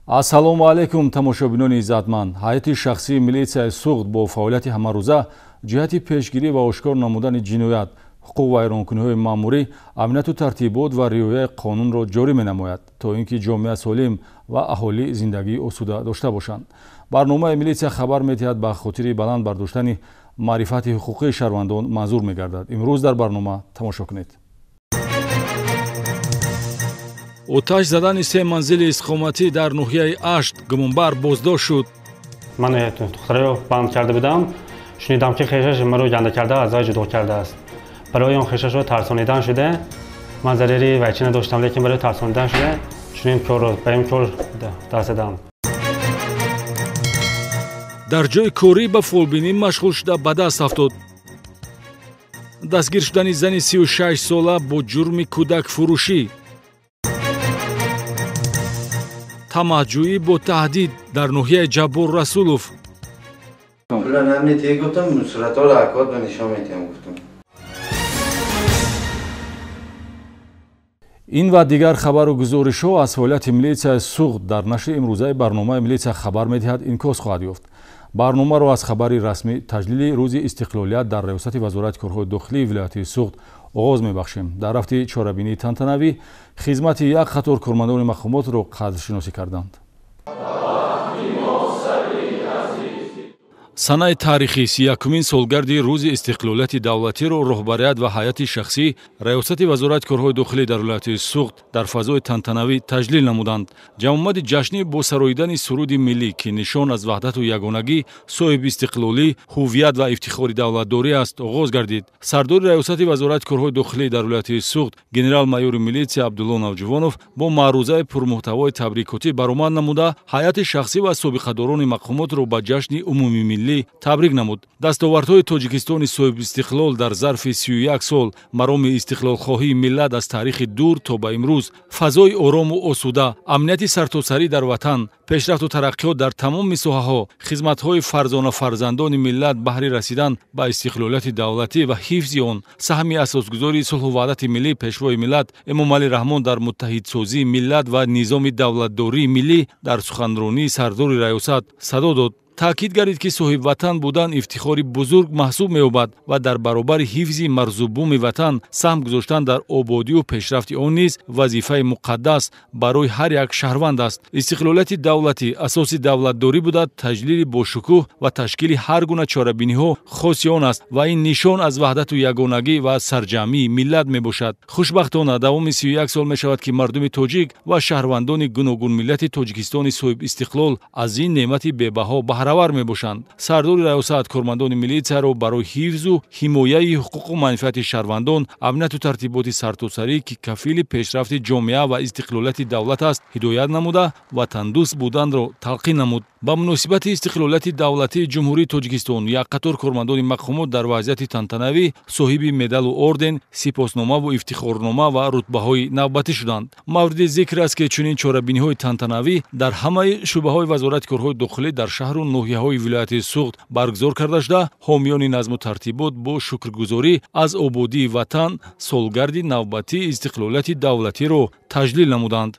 ассалому алайкум тамошобинони иззатманд. ҳайати шахсии милитсияи суғд бо фаъолияти ҳамарӯза ҷиҳати пешгирӣ ва ошкор намудани ҷиноят, ҳуқуқ вайронкуниҳои маъмурӣ, амнияту тартибот ва риояи қонунро ҷорӣ менамояд, то ин ки ҷомеа солим ва аҳолӣ зиндагии осуда дошта бошанд. барномаи милитсия хабар медиҳад ба хотири баланд бардоштани маърифати ҳуқуқии шаҳрвандон манзур мегардад. имрӯз дар барнома тамошо кунед. оташ задани се манзили истиқоматӣ дар ноҳияи Ашт гумонбар боздошт шуд. ман духтареро банд карда будам, шунидам ки хешаш маро ҷанда карда аз ой ҷудо кардааст. барои он хешашро тарсонидан шуде, ман зарири вайчӣ надоштам, лекин барои тарсонидан шуде чунин корро ба ин кор даст задам. дар ҷои корӣ ба фолбинӣ машғул шуда ба даст афтод. дастгир шудани зани 36 сола бо ҷурми кӯдакфурӯшӣ. тамаҳҷӯӣ бо таҳдид дар ноҳияи Ҷаббор Расулов. ин ва дигар хабару гузоришҳо аз фаъолияти милитсияи суғд дар нашри имрӯзаи барномаи милитсия хабар медиҳад инъикос хоҳад ёфт. барномаро аз хабари расмӣ таҷлили рӯзи истиқлолият дар раёсати вазорати корҳои дохилии вилояти суғд оғоз мебахшем. дар рафти чорабинии тантанавӣ хизмати як қатор кормандони мақомотро қадршиносӣ карданд. санаи таърихи 31-мин солгарди рӯзи истиқлолияти давлатиро роҳбарият ва ҳайати шахсӣ раёсати вазорати корҳои дохилӣ дар вилояти суғд дар фазои тантанавӣ таҷлил намуданд. ҷамъомади ҷашнӣ бо сароидани суруди миллӣ ки нишон аз ваҳдату ягонагӣ, соҳибистиқлолӣ, ҳуввият ва ифтихори давлатдорӣ аст, оғоз гардид. сардори раёсати вазорати корҳои дохилӣ дар вилояти суғд генерал-майёри милитсия Абдулло Навҷувонов бо маърузаи пурмуҳтавои табрикотӣ баромад намуда, ҳайати шахсӣ ва собиқадорони мақомотро ба ҷашни умумии миллӣ табрик намуд. дастовардҳои тоҷикистони соҳибистиқлол дар зарфи 31 сол, мароми истиқлолхоҳии миллат аз таърихи дур то ба имрӯз, фазои орому осуда, амнияти сартосарӣ дар ватан, пешрафту тараққиёт дар тамоми соҳаҳо, хизматҳои фарзона фарзандони миллат баҳри расидан ба истиқлолияти давлатӣ ва ҳифзи он, саҳми асосгузори сулҳу ваҳдати миллӣ пешвои миллат Эмомалӣ Раҳмон дар муттаҳидсозии миллат ва низоми давлатдории миллӣ дар суханронии сардори раёсат садо дод. таъкид гардид ки соҳибватан будан ифтихори бузург маҳсуб меёбад ва дар баробари ҳифзи марзубуми ватан саҳм гузоштан дар ободию пешрафти он низ вазифаи муқаддас барои ҳар як шаҳрванд аст. истиқлолияти давлатӣ асоси давлатдорӣ буда таҷлили бошукӯҳ ва ташкили ҳар гуна чорабиниҳо хоси он аст ва ин нишон аз ваҳдату ягонагӣ ва сарҷамъии миллат мебошад. хушбахтона давоми 31 сол мешавад ки мардуми тоҷик ва шаҳрвандони гуногун миллати тоҷикистони соҳибистиқлол аз ин неъмати бебаҳо баҳравар мебошанд. сардори раёсат кормандони милитсияро барои ҳифзу ҳимояи ҳуқуқу манфиати шаҳрвандон, амнияту тартиботи сартосарӣ ки кафили пешрафти ҷомеа ва истиқлолияти давлат аст, ҳидоят намуда ватандӯст буданро талқин намуд. ба муносибати истиқлолияти давлатии ҷумҳурии Тоҷикистон як қатор кормандони мақомот дар вазъияти тантанавӣ соҳиби медалу орден, сипосномаву ифтихорнома ва рутбаҳои навбатӣ шуданд. мавриди зикр аст ки чунин чорабиниҳои тантанавӣ дар ҳамаи шӯъбаҳои вазорати корҳои дохилӣ дар шаҳру ноҳияҳои вилояти суғд баргузор карда шуда, ҳомиёни назму тартибот бо шукргузорӣ аз ободии ватан солгарди навбатии истиқлолияти давлатиро таҷлил намуданд.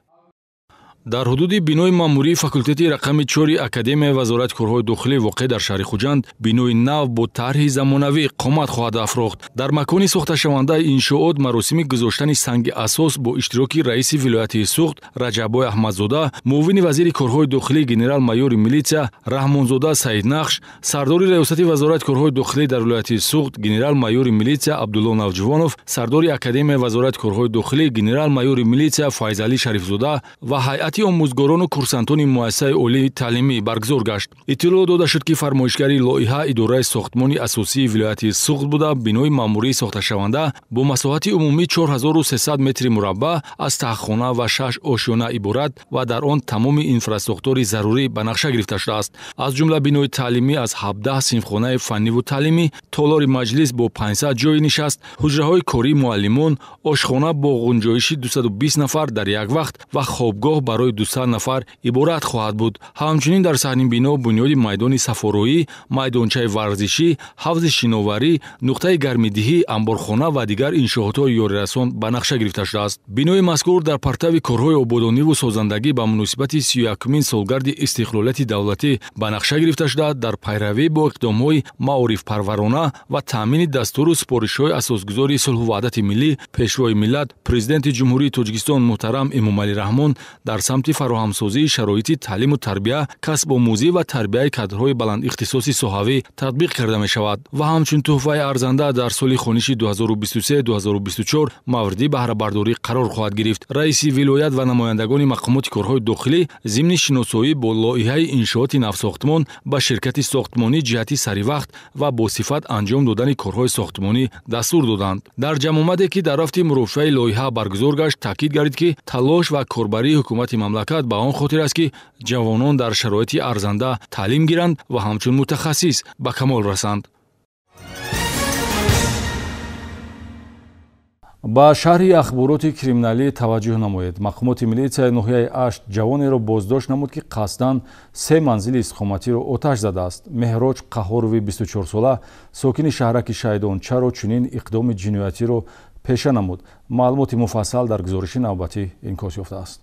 дар ҳудуди бинои маъмурии факултети рақами 4 академияи вазорати корҳои дохилӣ воқеъ дар шаҳри Хуҷанд бинои нав бо тарҳи замонавӣ қомат хоҳад афрохт. дар макони сохташавандаи иншоот маросими гузоштани санги асос бо иштироки раиси вилояти суғд Раҷаббой Аҳмадзода, муовини вазири корҳои дохилӣ генерал-майёри милитсия Раҳмонзода Саиднақш, сардори раёсати вазорати корҳои дохилӣ дар вилояти суғд генерал-майёри милитсия Абдулло Навҷувонов, сардори академияи вазорати корҳои дохилӣ генерал-майёри милитсия Файзалӣ Шарифзода ва ҳайати омӯзгорону курсантони муассисаи олии таълимӣ баргузор гашт. иттилоъ дода шуд ки фармоишгари лоиҳа идораи сохтмони асосии вилояти суғд буда бинои маъмурии сохташаванда бо масоҳати умумӣ 4300 метри мураббаъ аз таҳхона ва 6 ошёна иборат ва дар он тамоми инфраструктури зарурӣ ба нақша гирифта шудааст. аз ҷумла бинои таълимӣ аз 17 синфхонаи фанниву таълимӣ, толори маҷлис бо 500 ҷойи нишаст, ҳуҷраҳои кории муаллимон, ошхона бо ғунҷоиши 220 нафар дар як вақт ва хобгоҳ барои барои 200 нафар иборат хоҳад буд. ҳамчунин дар саҳнин бино бунёди майдони сафороӣ, майдончаи варзишӣ, ҳавзи шиноварӣ, нуқтаи гармидиҳӣ, амборхона ва дигар иншоотҳои ёрирасон ба нақша гирифта шудааст. Бинои мазкур дар партави корҳои ободониву созандагӣ ба муносибати 31-умин солгарди истиқлолияти давлатӣ ба нақша гирифта шуда, дар пайравӣ бо иқдомҳои маорифпарварона ва таъмини дастуру супоришҳои асосгузори сулҳу ваҳдати миллӣ, пешвои миллат, президенти ҷумҳурии Тоҷикистон муҳтарам Эмомалӣ Раҳмон дар самти фароҳамсозии шароити таълиму тарбия, касбомӯзӣ ва тарбияи кадрҳои баландихтисоси соҳавӣ татбиқ карда мешавад ва ҳамчун тӯҳфаи арзанда дар соли хониши 2023-2024 мавриди баҳрабардорӣ қарор хоҳад гирифт. раиси вилоят ва намояндагони мақомоти корҳои дохилӣ зимни шиносоӣ бо лоиҳаи иншооти навсохтмон ба ширкати сохтмонӣ ҷиҳати саривақт ва босифат анҷом додани корҳои сохтмонӣ дастур доданд. дар ҷамъомаде ки дар рафти мурофиаи лоиҳа баргузор гашт, таъкид гардид ки талош ва корбарии ҳукумати мамлакат ба он хотир аст ки ҷавонон дар шароити арзанда таълим гиранд ва ҳамчун мутахассис ба камол расанд. ба шарҳи ахбороти криминалӣ таваҷҷӯҳ намоед. Мақомоти милитсияи ноҳияи Ашт ҷавонеро боздошт намуд, ки қасдан 3 манзили истиқоматиро оташ задааст. Меҳроҷ Қаҳорови 24-сола сокини шаҳраки Шайдон чаро чунин иқдоми ҷиноятиро пеша намуд? маълумоти муфассал дар гузориши навбатӣ инъикос ёфтааст.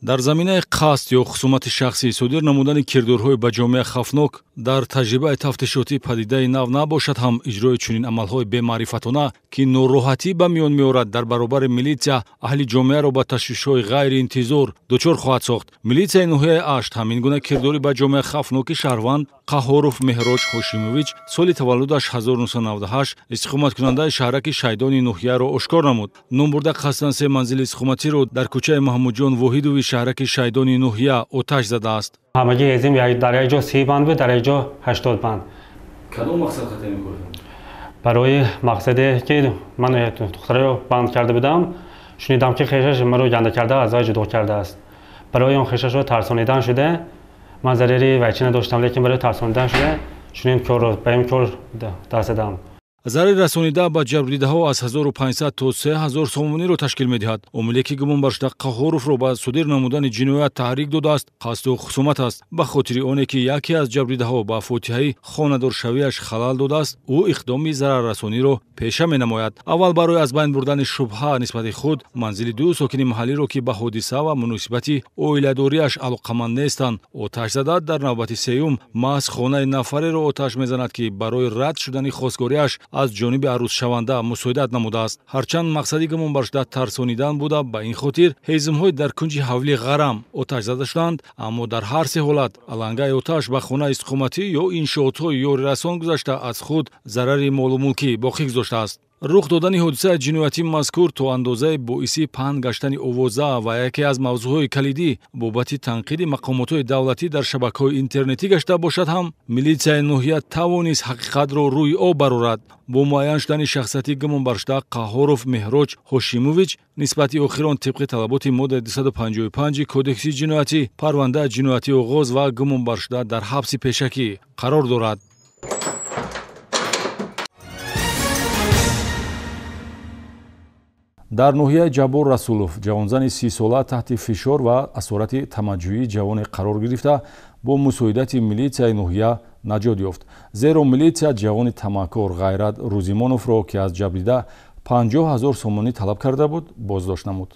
дар заминаи қасд ё хусумати шахсӣ содир намудани кирдорҳои ба ҷомеа хафнок дар таҷрибаи тафтишотӣ падидаи нав набошад ҳам иҷрои чунин амалҳои бемаърифатона, ки нороҳатӣ ба миён меорад дар баробари милитсия, аҳли ҷомеаро ба ташвишҳои ғайриинтизор дучор хоҳад сохт. Милитсияи ноҳияи Ашт ҳамин гуна кирдори ба ҷомеа хафноки шаҳрванд Қаҳоров Меҳроҷ Ҳошимович соли таваллудаш 1998 истиқоматкунандаи шаҳраки Шайдони ноҳияро ошкор намуд. Номбурда қасдан 3 манзили истиқоматиро дар кӯчаи Маҳмудҷон Воҳидови шаҳраки Шайдони ноҳия оташ задааст. ҳамагӣ ҳезим дар як ҷо 30 банд буд, дар як ҷо 80 банд. кадом мақсад хата мекунед? барои мақсаде ки ман духтареро банд карда будам, шунидам ки хешаш маро ҷанда карда аз вай ҷудо кардааст. барои он хешашро тарсонидан шуде, ман зарари вайчина доштам, лекин барои тарсонидан шуде чунин корро ба ин кор даст задам. зарари расонида ба ҷабрдидаҳо аз 1500 то 3000 сомониро ташкил медиҳад. омиле ки гумон баршуда Қаҳоровро ба содир намудани ҷиноят таҳрик додааст, қасду хусумат аст. ба хотири оне ки яке аз ҷабрдидаҳо ба фотиҳаи хонадоршавиаш халал додааст, ӯ иқдоми зараррасониро пеша менамояд. аввал барои аз байн бурдани шубҳа нисбати худ, манзили ду сокини маҳаллиро ки ба ҳодиса ва муносибати оиладориаш алоқаманд нестанд, оташ зада, дар навбати сеюм маҳз хонаи нафареро оташ мезанад, ки барои рад шудани хостгориаш аз ҷониби арӯзшаванда мусоидат намудааст. ҳарчанд мақсади гумон баршуда тарсонидан буда, ба ин хотир ҳезмҳои дар кунҷи ҳавли ғарам оташ зада шуданд, аммо дар ҳар се ҳолат алангаи оташ ба хонаи истиқоматӣ ё иншоотҳои ёрирасон гузашта аз худ зарари молу мулкӣ боқӣ гузоштааст. рух додани ҳодисаи ҷиноятӣ мазкур то андозае боиси паҳн гаштани овоза ва яке аз мавзӯъҳои калидӣ бобати танқиди мақомотҳои давлатӣ дар шабакаҳои интернетӣ гашта бошад ҳам, милитсияи ноҳия тавонист ҳақиқатро рӯи об барорад. бо муайян шудани шахсияти гумон баршуда Қаҳоров Меҳроҷ Ҳошимович нисбати охирон тибқи талаботи моддаи 255 кодекси ҷиноятӣ парвандаи ҷиноятӣ оғоз ва гумон баршуда дар ҳабси пешакӣ қарор дорад. дар ноҳияи Ҷабор Расулов ҷавонзани 30 сола таҳти фишор ва асорати тамаҷҷӯии ҷавоне қарор гирифта бо мусоидати милитсияи ноҳия наҷот ёфт. зеро милитсия ҷавони тамаккор Ғайрат Рӯзимоновро, ки аз ҷабрида 50 000 сомонӣ талаб карда буд, боздошт намуд.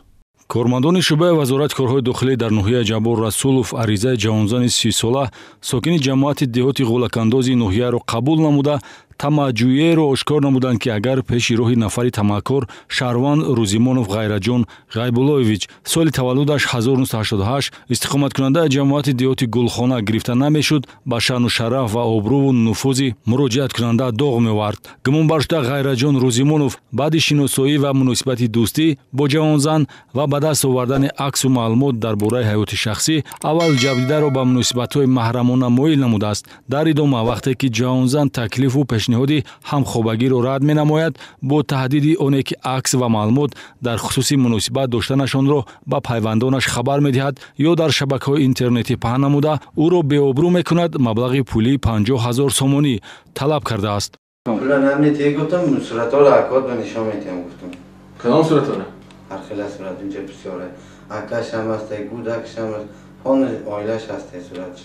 кормандони шӯъбаи вазорати корҳои дохилӣ дар ноҳияи Ҷабор Расулов аризаи ҷавонзани 30 сола сокини ҷамоати деҳоти ғулакандози ноҳияро қабул намуда, тамаҷҷӯиеро ошкор намуданд, ки агар пеши роҳи нафари тамаккор Шаҳрванд Рӯзимонов Ғайраҷон Ғайбуллоевич соли таваллудаш 1988 истиқоматкунандаи ҷамоати деҳоти Гулхона гирифта намешуд, ба шаъну шараф ва обрӯву нуфузи муроҷиаткунанда доғ меовард. гумон баршуда Ғайраҷон Рӯзимонов баъди шиносоӣ ва муносибати дӯстӣ бо ҷавонзан ва ба даст овардани аксу маълумот дар бораи ҳаёти шахсӣ аввал ҷабридаро ба муносибатҳои маҳрамона моил намудааст. дар идома вақте ки ҷавонзан таклифу пешниҳоди ҳамхобагиро рад менамояд, бо таҳдиди оне ки акс ва маълумот дар хусуси муносибат доштанашонро ба пайвандонаш хабар медиҳад ё дар шабакаҳои интернетӣ паҳн намуда, ӯро беобрӯ мекунад, маблағи пулӣ 50 000 сомонӣ талаб кардааст. Суратҳоро акод ба нишон метиҳам гуфтам. Кадом суратҳоро? Ҳар خیلی صورت اینجا بسیاره اکش هم هست گودکش هم هست خون آیلش هست صورتش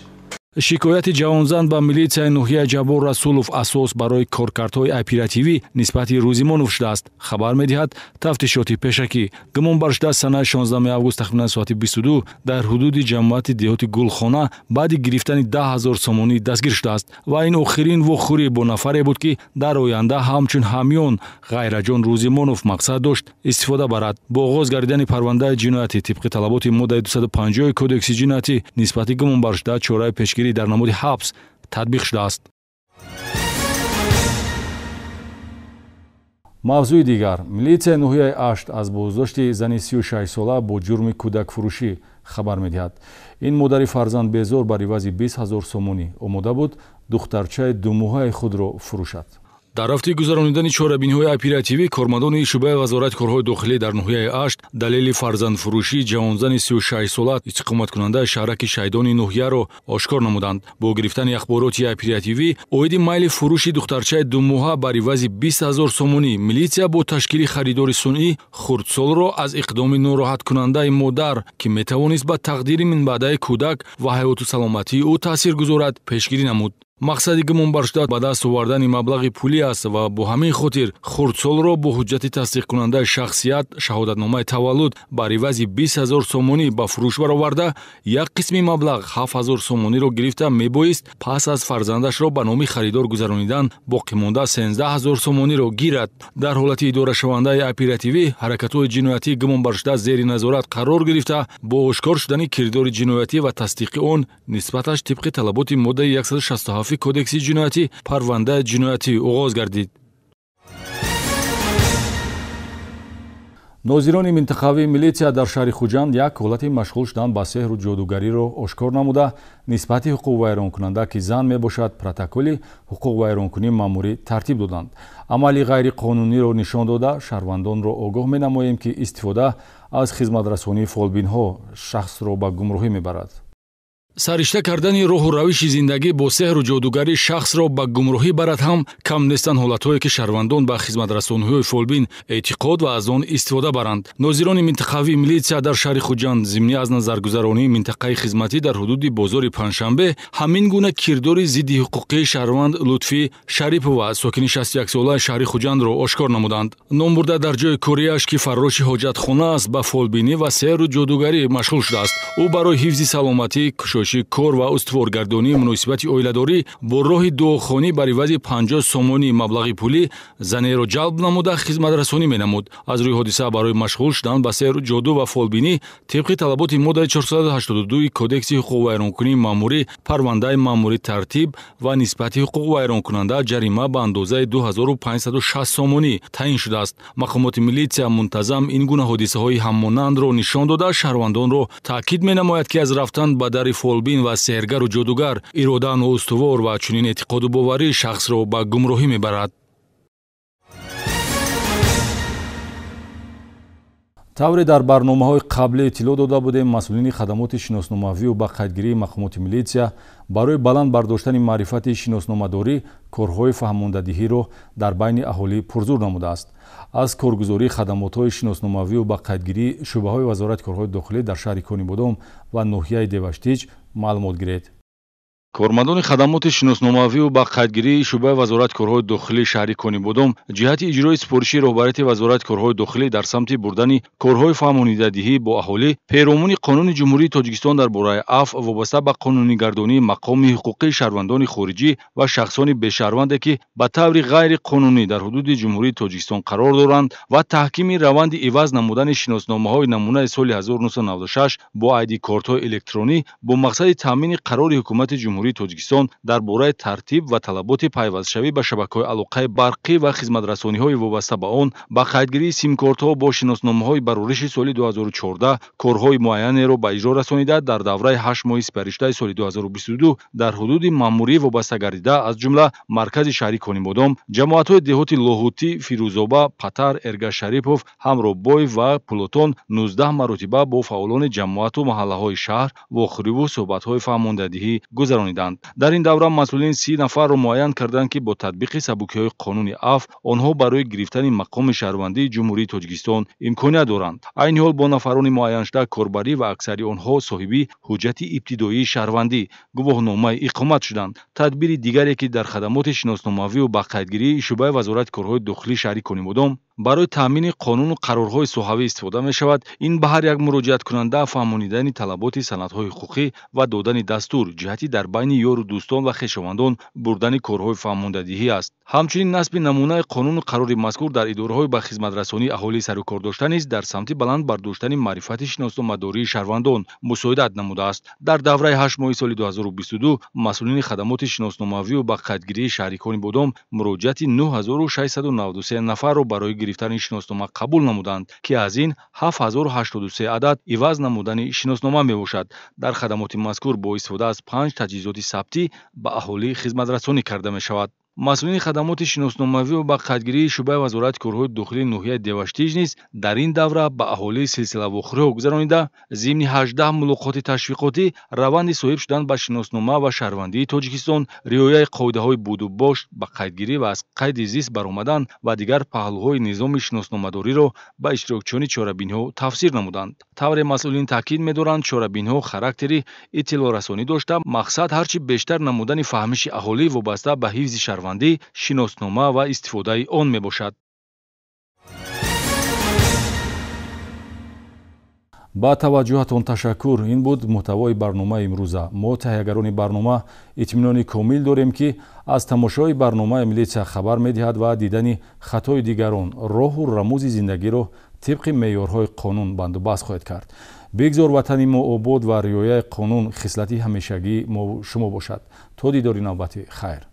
шикояти ҷавонзанд ба милитсияи ноҳияи Ҷабор Расулов асос барои коркартҳои оперативӣ нисбати Рӯзимонов шудааст. Хабар медиҳад тафтишоти пешакӣ гумон шудааст санаи 16 август тахминан соати 22 дар ҳудуди ҷамоати деҳоти Гулхона баъди гирифтани 10,000 сомонӣ дастгир шудааст ва ин охирин вохӯрӣ бо нафаре буд ки дар оянда ҳамчун ҳамён Ғайраҷон Рӯзимонов мақсад дошт истифода барад. Бо оғоз гардидани парвандаи ҷиноятӣ тибқи талаботи моддаи 250 кодекси ҷиноятӣ нисбати гумонбаршуда чораи пешгирӣ дар намуди ҳабс татбиқ шудааст. мавзӯи дигар, милитсияи ноҳияи Ашт аз боздошти зани 36 сола бо ҷурми кӯдакфурӯшӣ хабар медиҳад. ин модари фарзандбезор бар ивази 20,000 сомонӣ омода буд духтарчаи 2 моҳаи худро фурӯшад. дар рафти гузаронидани чорабиниҳои оперативӣ кормандони шӯъбаи вазорати корҳои дохилӣ дар ноҳияи Ашт далели фарзандфурӯшии ҷавонзани 36 сола истиқоматкунандаи шаҳраки Шайдони ноҳияро ошкор намуданд. Бо гирифтани ахбороти оперативӣ оиди майли фурӯши духтарчаи 2 моҳа бар ивази 20,000 сомонӣ милитсия бо ташкили харидори сунъӣ хурдсолро аз иқдоми нороҳаткунандаи модар ки метавонист ба тақдири минбаъдаи кӯдак ва ҳаёту саломатии ӯ таъсир гузорад пешгирӣ намуд. мақсади гумонбаршуда ба даст овардани маблағи пулӣ аст ва бо ҳамин хотир хурдсолро бо ҳуҷҷати тасдиқкунандаи шахсият шаҳодатномаи таваллуд бар ивази 20,000 сомонӣ ба фурӯш бароварда як қисми маблағ 7,000 сомониро гирифта мебоист пас аз фарзандашро ба номи харидор гузаронидан боқимонда 13,000 сомониро гирад. дар ҳолати идорашавандаи оперативӣ ҳаракатҳои ҷиноятии гумонбаршуда зери назорат қарор гирифта бо ошкор шудани кирдори ҷиноятӣ ва тасдиқи он нисбаташ тибқи талаботи моддаи 167 кодекси ҷиноятӣ парвандаи ҷиноятӣ оғоз гардид. нозирони минтақавии милитсия дар шаҳри Хуҷанд як ҳолати машғул шудан ба сеҳру ҷодугариро ошкор намуда нисбати ҳуқуқвайронкунанда ки зан мебошад протоколи ҳуқуқвайронкунӣ маъмурӣ тартиб доданд. амали ғайриқонуниро нишон дода шаҳрвандонро огоҳ менамоем ки истифода аз хизматрасонии фолбинҳо шахсро ба гумроҳӣ мебарад. саришта кардани роҳу равиши зиндагӣ бо сеҳру ҷодугарӣ шахсро ба гумроҳӣ барад ҳам кам нестанд ҳолатҳое ки шаҳрвандон ба хизматрасониҳои фолбин эътиқод ва аз он истифода баранд. нозирони минтақавии милитсия дар шаҳри Хуҷанд зимнӣ аз назаргузаронии минтақаи хизматӣ дар ҳудуди бозори Паншанбе ҳамин гуна кирдори зидди ҳуқуқии шаҳрванд Лутфӣ Шарипова сокини 61 солаи шаҳри Хуҷандро ошкор намуданд. ном бурда дар ҷои кориаш ки фарроши ҳоҷатхона аст ба фолбинӣ ва сеҳру ҷодугарӣ машғул шудааст. ӯ барои ҳифзи саломатӣ кор ва устуворгардонии муносибати оиладорӣ бо роҳи дуохонӣ бар ивази 50 сомонӣ маблағи пулӣ занеро ҷалб намуда хизматрасонӣ менамуд. аз рӯи ҳодиса барои машғул шудан ба сеҳру ҷоду ва фолбинӣ тибқи талаботи моддаи 482 кодекси ҳуқуқвайронкунии маъмурӣ парвандаи маъмурӣ тартиб ва нисбати ҳуқуқвайронкунанда ҷарима ба андозаи 2560 сомонӣ таъин шудааст. мақомоти милитсия мунтазам ин гуна ҳодисаҳои ҳаммонандро нишон дода шаҳрвандонро таъкид менамояд ки аз рафтан ба дари фолбин ва сеҳргару ҷодугар ирода ноустувор ва чунин эътиқоду боварӣ шахсро ба гумроҳӣ мебарад. тавре дар барномаҳои қаблӣ иттилоъ дода будем масъулини хадамоти шиносномавию ба қайдгирии мақомоти милитсия барои баланд бардоштани маърифати шиносномадорӣ корҳои фаҳмондадиҳиро дар байни аҳолӣ пурзур намудааст. аз коргузории хадамотҳои шиносномавию ба қайдгирӣ шӯъбаҳои вазорати корҳои дохилӣ дар шаҳри Конибодом ва ноҳияи Деваштиҷ маълумот гиред. кормандони хадамоти шиносномавию ба қайдгирии шӯъбаи вазорати корҳои дохилӣ шаҳри Конибодом ҷиҳати иҷрои сипориши роҳбарияти вазорати корҳои дохилӣ дар самти бурдани корҳои фаҳмонидадиҳӣ бо аҳолӣ пейромони қонуни ҷумҳурии Тоҷикистон дар бораи афв вобаста ба қонунигардонии мақоми ҳуқуқии шаҳрвандони хориҷӣ ва шахсони бешаҳрванде ки ба таври ғайриқонунӣ дар ҳудуди ҷумҳурии Тоҷикистон қарор доранд ва таҳкими раванди иваз намудани шиносномаҳои намунаи соли 1996 бо ID-кортҳои электронӣ бо мақсади таъмини қарори ҳукумати ҷумҳурии Тоҷикистон дар бораи тартиб ва талаботи пайвастшавӣ ба шабакаҳои алоқаи барқӣ ва хизматрасониҳои вобаста ба он ба қайдгирии симкортҳо бо шиносномаҳои барориши соли 2014 корҳои муайянеро ба иҷро расонида дар давраи 8 моҳи сипаришдаи соли 2022 дар ҳудуди маъмурӣ вобаста гардида аз ҷумла маркази шаҳри Конибодом ҷамоатҳои деҳоти Лоҳутӣ, Фирӯзоба, Патар, Эргашарипов, Ҳамробой ва Пулотон 19 маротиба бо фаъолони ҷамоату маҳаллаҳои шаҳр вохӯриву суҳбатҳои фаҳмондадиҳӣ гузарониданд. гузарониданд. Дар ин давра масъулин 30 нафарро муайян карданд ки бо татбиқи сабукиҳои қонуни аф онҳо барои гирифтани мақоми шаҳрвандии ҷумҳурии Тоҷикистон имконият доранд. айни ҳол бо нафарони муайяншуда корбарӣ ва аксари онҳо соҳиби ҳуҷҷати ибтидоии шаҳрвандӣ гувоҳномаи иқомат шуданд. тадбири дигаре ки дар хадамоти шиносномавию бақайдгирии шӯъбаи вазорати корҳои дохилии шаҳри Конибодом барои таъмини қонуну қарорҳои соҳавӣ истифода мешавад. ин ба ҳар як муроҷиаткунанда фаҳмонидани талаботи санадҳои ҳуқуқӣ ва додани дастур ҷиҳати дар байни ёру дӯстон ва хешовандон бурдани корҳои фаҳмондадиҳӣ аст. ҳамчунин насби намунаи қонуну қарори мазкур дар идораҳои ба хизматрасонии аҳолии сарукордошта низ дар самти баланд бардоштани маърифати шиносномадории шаҳрвандон мусоидат намудааст. дар давраи 8 моҳи соли 2022 масъулини хадамоти шиносномавию бақайдгирии шаҳри Конибодом муроҷиати 9693 нафарро барои гирифтани шиноснома қабул намуданд ки аз ин 7083 адад иваз намудани шиноснома мебошад. дар хадамоти мазкур бо истифода аз 5 таҷҳизоти сабтӣ ба аҳолӣ хизматрасонӣ карда мешавад. масъулини хадамоти шиносномавию ба қайдгирии шӯъбаи вазорати корҳои дохилии ноҳияи Деваштиж низ дар ин давра ба аҳолии силсилавохӯриҳо гузаронида зимни 18 мулоқоти ташвиқотӣ раванди соҳиб шудан ба шиноснома ва шаҳрвандии Тоҷикистон, риояи қоидаҳои будубош, ба қайдгирӣ ва аз қайди зист баромадан ва дигар паҳлӯҳои низоми шиносномадориро ба иштирокчиёни чорабиниҳо тавсир намуданд. тавре масъулин таъкид медоранд чорабиниҳо характери иттилоърасонӣ дошта мақсад ҳарчи бештар намудани фаҳмиши аҳолӣ вобаста ба ҳифзи шаҳрвандӣ, шиноснома ва истифодаи он мебошад. ба таваҷҷӯҳатон ташаккур. ин буд муҳтавои барномаи имрӯза. мо таҳиягарони барнома итминони комил дорем ки аз тамошои барномаи милитсия хабар медиҳад ва дидани хатои дигарон роҳу рамӯзи зиндагиро тибқи меъёрҳои қонун бандубаст хоҳед кард. бигзор ватани мо обод ва риояи қонун хислати ҳамешагии мо шумо бошад. то дидори навбати хайр.